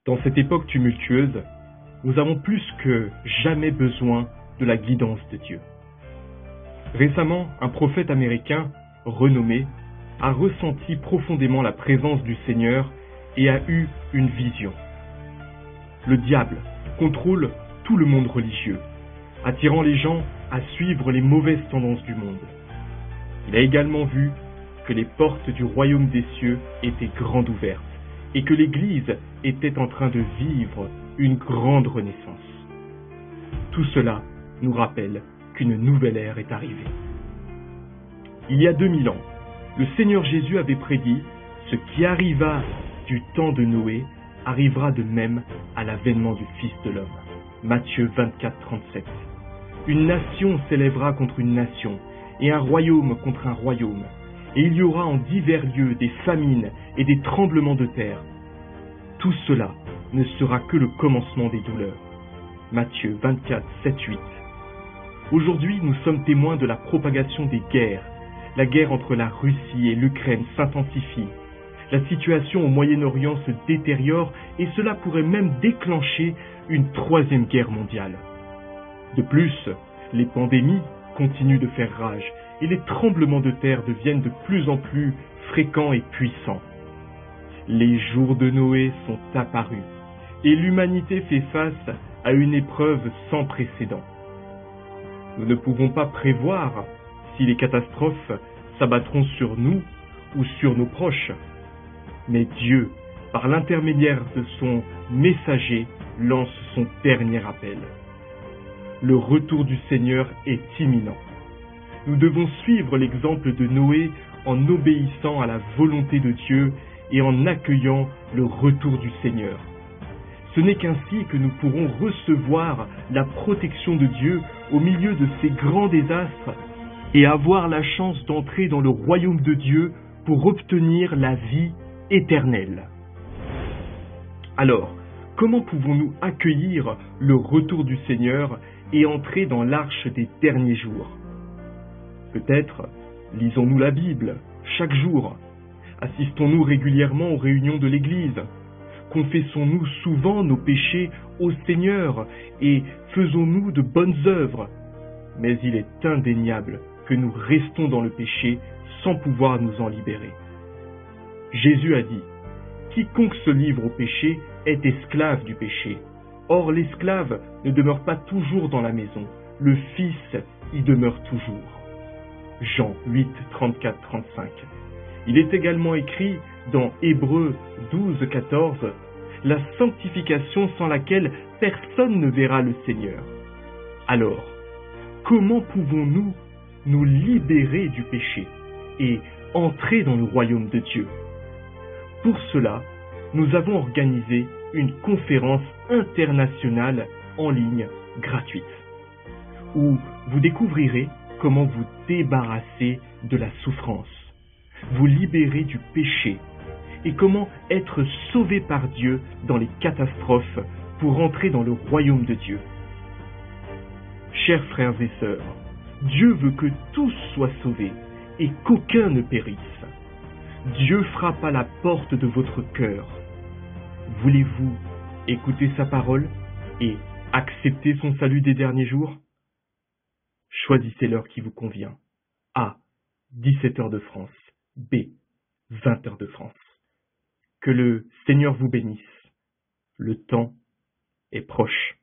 Dans cette époque tumultueuse, nous avons plus que jamais besoin de la guidance de Dieu. Récemment, un prophète américain renommé a ressenti profondément la présence du Seigneur et a eu une vision. Le diable contrôle tout le monde religieux, attirant les gens à suivre les mauvaises tendances du monde. Il a également vu que les portes du royaume des cieux étaient grandes ouvertes et que l'Église était en train de vivre une grande renaissance. Tout cela nous rappelle qu'une nouvelle ère est arrivée. Il y a 2000 ans, le Seigneur Jésus avait prédit « Ce qui arriva du temps de Noé arrivera de même à l'avènement du Fils de l'homme ». Matthieu 24, 37. Une nation s'élèvera contre une nation, et un royaume contre un royaume. Et il y aura en divers lieux des famines et des tremblements de terre. Tout cela ne sera que le commencement des douleurs. Matthieu 24, 7, 8. Aujourd'hui, nous sommes témoins de la propagation des guerres. La guerre entre la Russie et l'Ukraine s'intensifie. La situation au Moyen-Orient se détériore et cela pourrait même déclencher une troisième guerre mondiale. De plus, les pandémies continuent de faire rage et les tremblements de terre deviennent de plus en plus fréquents et puissants. Les jours de Noé sont apparus et l'humanité fait face à une épreuve sans précédent. Nous ne pouvons pas prévoir si les catastrophes s'abattront sur nous ou sur nos proches. Mais Dieu, par l'intermédiaire de son messager, lance son dernier appel. Le retour du Seigneur est imminent. Nous devons suivre l'exemple de Noé en obéissant à la volonté de Dieu et en accueillant le retour du Seigneur. Ce n'est qu'ainsi que nous pourrons recevoir la protection de Dieu au milieu de ces grands désastres et avoir la chance d'entrer dans le royaume de Dieu pour obtenir la vie éternelle. Alors, comment pouvons-nous accueillir le retour du Seigneur et entrer dans l'arche des derniers jours? Peut-être lisons-nous la Bible chaque jour, assistons-nous régulièrement aux réunions de l'Église, confessons-nous souvent nos péchés au Seigneur et faisons-nous de bonnes œuvres. Mais il est indéniable que nous restons dans le péché sans pouvoir nous en libérer. Jésus a dit « Quiconque se livre au péché est esclave du péché. Or l'esclave ne demeure pas toujours dans la maison, le Fils y demeure toujours. » Jean 8, 34, 35. Il est également écrit dans Hébreux 12, 14 « La sanctification sans laquelle personne ne verra le Seigneur. » Alors, comment pouvons-nous nous libérer du péché et entrer dans le royaume de Dieu? Pour cela, nous avons organisé une conférence internationale en ligne gratuite, où vous découvrirez comment vous débarrasser de la souffrance, vous libérer du péché et comment être sauvé par Dieu dans les catastrophes pour entrer dans le royaume de Dieu. Chers frères et sœurs, Dieu veut que tous soient sauvés et qu'aucun ne périsse. Dieu frappe à la porte de votre cœur. Voulez-vous écouter sa parole et accepter son salut des derniers jours? Choisissez l'heure qui vous convient. A. 17h de France. B. 20h de France. Que le Seigneur vous bénisse. Le temps est proche.